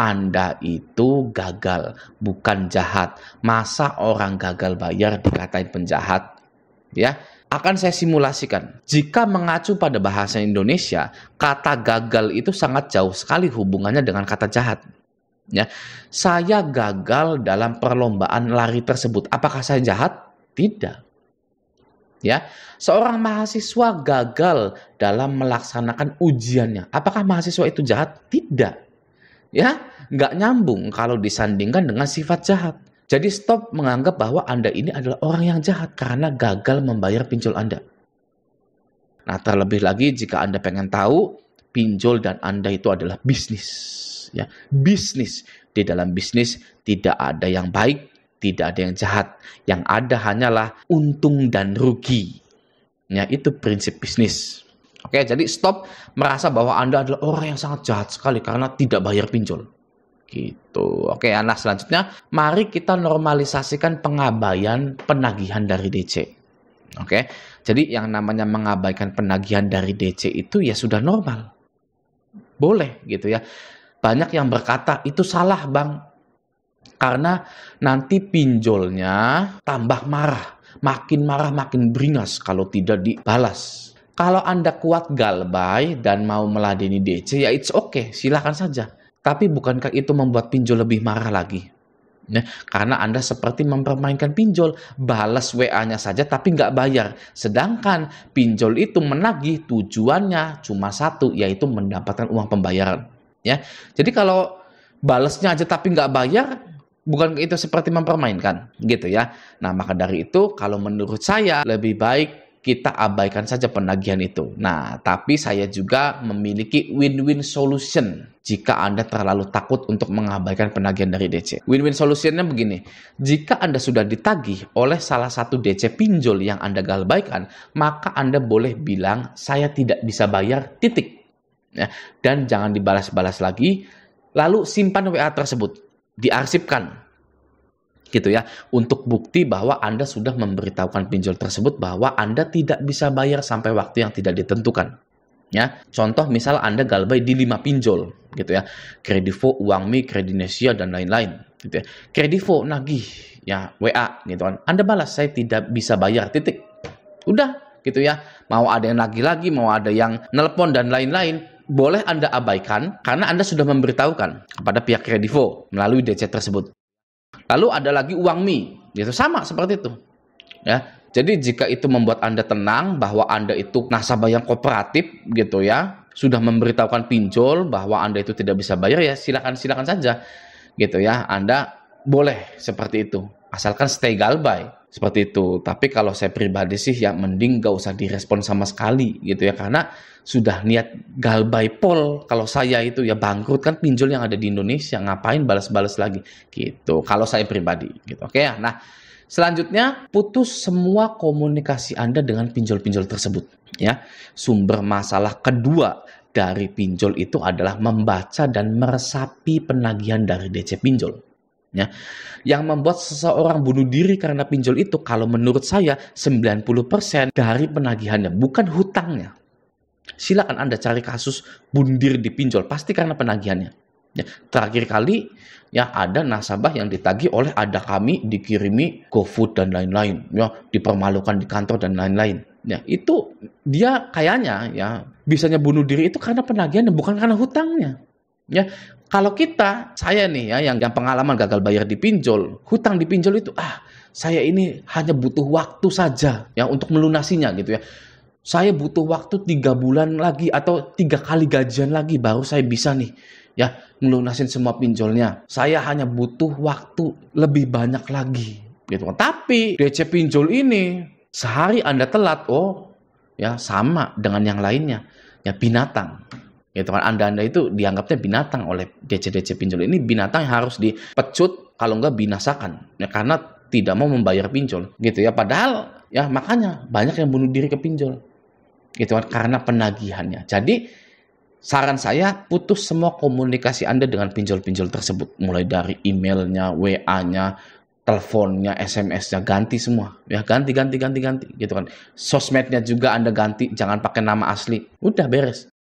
Anda itu gagal, bukan jahat. Masa orang gagal bayar dikatain penjahat? Ya, akan saya simulasikan. Jika mengacu pada bahasa Indonesia, kata gagal itu sangat jauh sekali hubungannya dengan kata jahat. Ya, saya gagal dalam perlombaan lari tersebut. Apakah saya jahat? Tidak. Ya, seorang mahasiswa gagal dalam melaksanakan ujiannya. Apakah mahasiswa itu jahat? Tidak. Ya, nggak nyambung kalau disandingkan dengan sifat jahat. Jadi stop menganggap bahwa Anda ini adalah orang yang jahat karena gagal membayar pinjol Anda. Nah, terlebih lagi jika Anda pengen tahu, pinjol dan Anda itu adalah bisnis. Ya, bisnis. Di dalam bisnis tidak ada yang baik, tidak ada yang jahat. Yang ada hanyalah untung dan rugi. Ya, itu prinsip bisnis. Oke, jadi stop merasa bahwa Anda adalah orang yang sangat jahat sekali karena tidak bayar pinjol. Gitu. Oke, nah selanjutnya mari kita normalisasikan pengabaian penagihan dari DC. Oke, jadi yang namanya mengabaikan penagihan dari DC itu ya sudah normal. Boleh gitu ya. Banyak yang berkata itu salah bang. Karena nanti pinjolnya tambah marah. Makin marah makin beringas kalau tidak dibalas. Kalau Anda kuat galbay dan mau meladeni DC ya it's okay, silakan saja. Tapi bukankah itu membuat pinjol lebih marah lagi? Ya, karena Anda seperti mempermainkan pinjol, balas WA-nya saja tapi nggak bayar. Sedangkan pinjol itu menagih tujuannya cuma satu, yaitu mendapatkan uang pembayaran. Ya, jadi kalau balasnya aja tapi nggak bayar, bukan itu seperti mempermainkan, gitu ya. Nah, maka dari itu kalau menurut saya lebih baik kita abaikan saja penagihan itu. Nah, tapi saya juga memiliki win-win solution jika Anda terlalu takut untuk mengabaikan penagihan dari DC. Win-win solutionnya begini, jika Anda sudah ditagih oleh salah satu DC pinjol yang Anda galbaikan, maka Anda boleh bilang, saya tidak bisa bayar, titik. Ya, dan jangan dibalas-balas lagi, lalu simpan WA tersebut, diarsipkan. Gitu ya, untuk bukti bahwa Anda sudah memberitahukan pinjol tersebut bahwa Anda tidak bisa bayar sampai waktu yang tidak ditentukan. Ya, contoh misal Anda galbay di 5 pinjol, gitu ya, Kredivo, Uangme, Kredinesia dan lain-lain, gitu ya. Kredivo nagih, ya WA, gitu kan. Anda balas, saya tidak bisa bayar, titik. Udah, gitu ya. Mau ada yang nagih lagi, mau ada yang nelpon dan lain-lain, boleh Anda abaikan karena Anda sudah memberitahukan kepada pihak Kredivo melalui DC tersebut. Lalu ada lagi Uangme, gitu sama seperti itu. Ya, jadi jika itu membuat Anda tenang bahwa Anda itu nasabah yang kooperatif, gitu ya, sudah memberitahukan pinjol bahwa Anda itu tidak bisa bayar, ya silakan saja, gitu ya. Anda boleh seperti itu, asalkan stay galbay seperti itu. Tapi kalau saya pribadi sih ya mending gak usah direspon sama sekali, gitu ya, karena sudah niat galbay pol. Kalau saya itu ya bangkrut kan pinjol yang ada di Indonesia, ngapain balas-balas lagi, gitu. Kalau saya pribadi, gitu. Oke ya. Nah, selanjutnya putus semua komunikasi Anda dengan pinjol-pinjol tersebut. Ya, sumber masalah kedua dari pinjol itu adalah membaca dan meresapi penagihan dari DC pinjol. Ya, yang membuat seseorang bunuh diri karena pinjol itu kalau menurut saya 90% dari penagihannya, bukan hutangnya. Silakan Anda cari kasus bunuh diri di pinjol, pasti karena penagihannya. Ya, terakhir kali ya ada nasabah yang ditagih oleh ada kami dikirimi GoFood dan lain-lain, ya dipermalukan di kantor dan lain-lain. Ya, itu dia kayaknya ya bisanya bunuh diri itu karena penagihannya, bukan karena hutangnya. Ya, kalau saya nih ya yang pengalaman gagal bayar di pinjol, hutang di pinjol itu saya ini hanya butuh waktu saja ya untuk melunasinya, gitu ya. Saya butuh waktu 3 bulan lagi atau 3 kali gajian lagi baru saya bisa nih ya melunasin semua pinjolnya. Saya hanya butuh waktu lebih banyak lagi, gitu. Tapi DC pinjol ini sehari Anda telat, ya sama dengan yang lainnya, ya binatang. Gitu kan, Anda itu dianggapnya binatang oleh DC pinjol ini, binatang yang harus dipecut kalau enggak binasakan. Ya karena tidak mau membayar pinjol, gitu ya. Padahal ya makanya banyak yang bunuh diri ke pinjol. Gitu kan, karena penagihannya. Jadi saran saya putus semua komunikasi Anda dengan pinjol-pinjol tersebut, mulai dari emailnya, WA-nya, teleponnya, SMS-nya, ganti semua. Ya ganti gitu kan. Sosmednya juga Anda ganti, jangan pakai nama asli. Udah beres.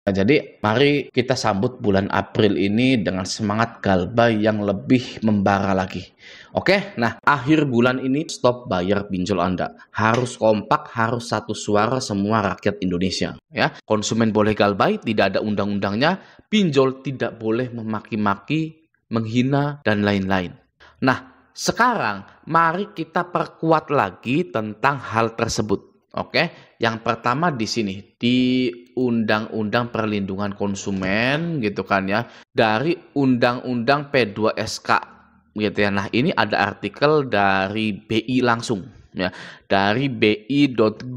Nah, jadi mari kita sambut bulan April ini dengan semangat galbay yang lebih membara lagi. Oke, nah akhir bulan ini stop bayar pinjol Anda. Harus kompak, harus satu suara semua rakyat Indonesia. Ya, konsumen boleh galbay, tidak ada undang-undangnya. Pinjol tidak boleh memaki-maki, menghina, dan lain-lain. Nah, sekarang mari kita perkuat lagi tentang hal tersebut. Oke, yang pertama di sini di Undang-Undang Perlindungan Konsumen gitu kan ya, dari Undang-Undang P2SK gitu ya. Nah, ini ada artikel dari BI langsung ya, dari bi.go.id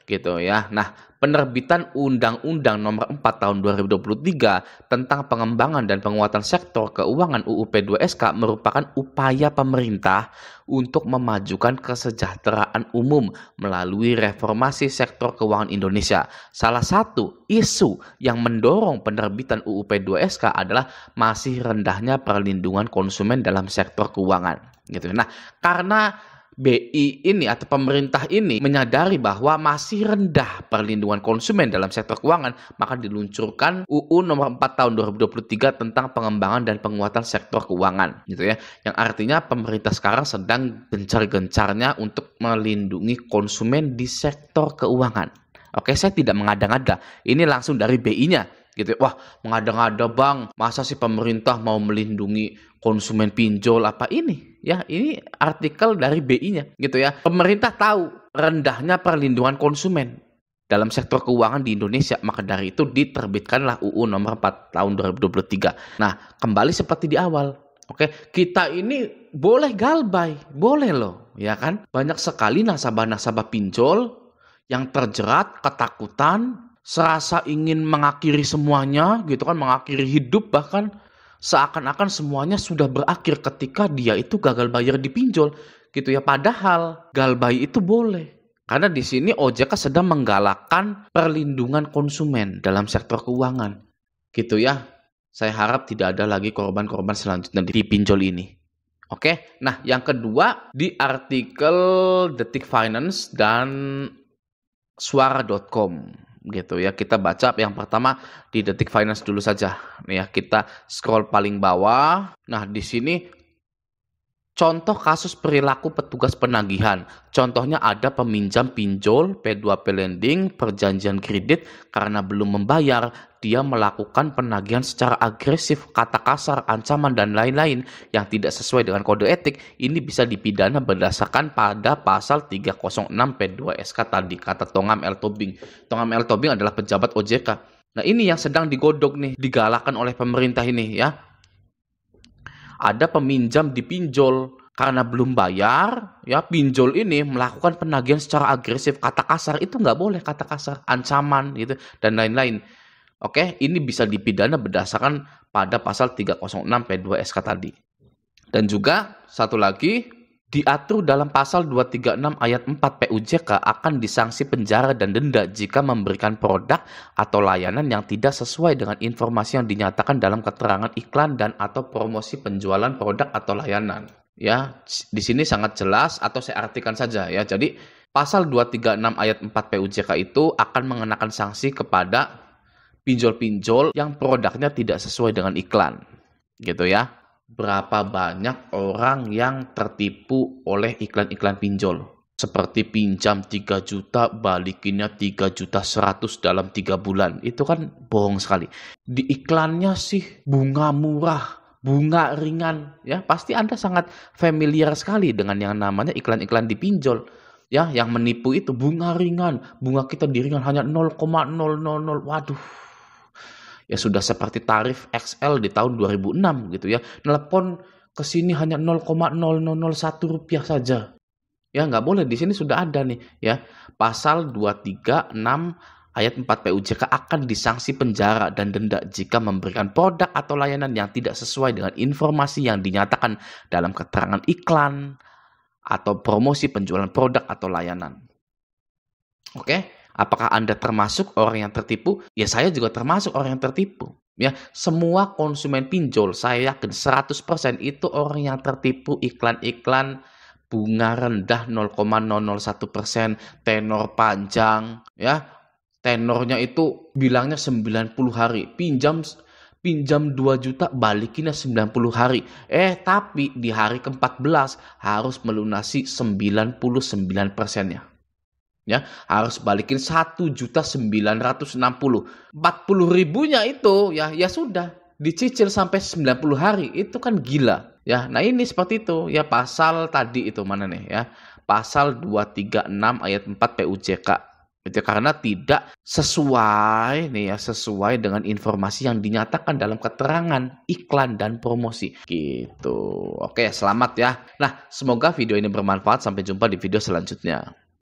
gitu ya. Nah, penerbitan Undang-Undang Nomor 4 Tahun 2023 tentang pengembangan dan penguatan sektor keuangan UU P2SK merupakan upaya pemerintah untuk memajukan kesejahteraan umum melalui reformasi sektor keuangan Indonesia. Salah satu isu yang mendorong penerbitan UU P2SK adalah masih rendahnya perlindungan konsumen dalam sektor keuangan. Gitu. Nah, karena BI ini atau pemerintah ini menyadari bahwa masih rendah perlindungan konsumen dalam sektor keuangan, maka diluncurkan UU Nomor 4 Tahun 2023 tentang pengembangan dan penguatan sektor keuangan, gitu ya. Yang artinya pemerintah sekarang sedang gencar-gencarnya untuk melindungi konsumen di sektor keuangan. Oke, saya tidak mengada-ngada. Ini langsung dari BI-nya. Gitu. Wah, mengada-ngada bang, masa sih pemerintah mau melindungi konsumen pinjol apa ini? Ya, ini artikel dari BI-nya gitu ya. Pemerintah tahu rendahnya perlindungan konsumen dalam sektor keuangan di Indonesia, maka dari itu diterbitkanlah UU Nomor 4 Tahun 2023. Nah, kembali seperti di awal. Oke, kita ini boleh galbay, boleh loh, ya kan? Banyak sekali nasabah-nasabah pinjol yang terjerat ketakutan, serasa ingin mengakhiri semuanya gitu kan, mengakhiri hidup, bahkan seakan-akan semuanya sudah berakhir ketika dia itu gagal bayar di pinjol gitu ya. Padahal galbay itu boleh. Karena di sini OJK sedang menggalakkan perlindungan konsumen dalam sektor keuangan. Gitu ya. Saya harap tidak ada lagi korban-korban selanjutnya di pinjol ini. Oke. Nah, yang kedua di artikel Detik Finance dan suara.com gitu ya. Kita baca yang pertama di Detik Finance dulu saja. Nih ya, kita scroll paling bawah. Nah, di sini contoh kasus perilaku petugas penagihan. Contohnya ada peminjam pinjol, P2P lending, perjanjian kredit karena belum membayar, dia melakukan penagihan secara agresif, kata kasar, ancaman dan lain-lain yang tidak sesuai dengan kode etik. Ini bisa dipidana berdasarkan pada pasal 306 P2SK tadi, kata Tongam L. Tobing. Tongam L. Tobing adalah pejabat OJK. Nah, ini yang sedang digodok nih, digalakan oleh pemerintah ini ya. Ada peminjam dipinjol karena belum bayar, ya pinjol ini melakukan penagihan secara agresif, kata kasar itu nggak boleh, kata kasar, ancaman gitu dan lain-lain. Oke, ini bisa dipidana berdasarkan pada pasal 306 P2SK tadi. Dan juga satu lagi diatur dalam pasal 236 ayat 4 PUJK akan disanksi penjara dan denda jika memberikan produk atau layanan yang tidak sesuai dengan informasi yang dinyatakan dalam keterangan iklan dan atau promosi penjualan produk atau layanan. Ya, di sini sangat jelas atau saya artikan saja ya. Jadi pasal 236 ayat 4 PUJK itu akan mengenakan sanksi kepada pinjol-pinjol yang produknya tidak sesuai dengan iklan. Gitu ya. Berapa banyak orang yang tertipu oleh iklan-iklan pinjol. Seperti pinjam 3 juta, balikinnya 3 juta 100 dalam 3 bulan. Itu kan bohong sekali. Di iklannya sih bunga murah, bunga ringan. Ya, pasti Anda sangat familiar sekali dengan yang namanya iklan-iklan di pinjol. Ya, yang menipu itu bunga ringan. Bunga kita di ringan hanya 0,000. Waduh. Ya sudah seperti tarif XL di tahun 2006 gitu ya. Telepon ke sini hanya 0,0001 rupiah saja. Ya nggak boleh, di sini sudah ada nih ya. Pasal 236 ayat 4 PUJK akan disanksi penjara dan denda jika memberikan produk atau layanan yang tidak sesuai dengan informasi yang dinyatakan dalam keterangan iklan atau promosi penjualan produk atau layanan. Oke? Apakah Anda termasuk orang yang tertipu? Ya, saya juga termasuk orang yang tertipu. Ya, semua konsumen pinjol, saya yakin 100% itu orang yang tertipu iklan-iklan bunga rendah 0,001%, tenor panjang, ya, tenornya itu bilangnya 90 hari, pinjam 2 juta balikinnya 90 hari. Tapi di hari ke-14 harus melunasi 99%-nya. Ya, harus balikin 1.960.000. 40 ribunya itu ya sudah dicicil sampai 90 hari. Itu kan gila. Ya, nah ini seperti itu. Ya, pasal tadi itu mana nih ya? Pasal 236 ayat 4 PUJK. Itu karena tidak sesuai nih ya, sesuai dengan informasi yang dinyatakan dalam keterangan iklan dan promosi gitu. Oke, selamat ya. Nah, semoga video ini bermanfaat. Sampai jumpa di video selanjutnya.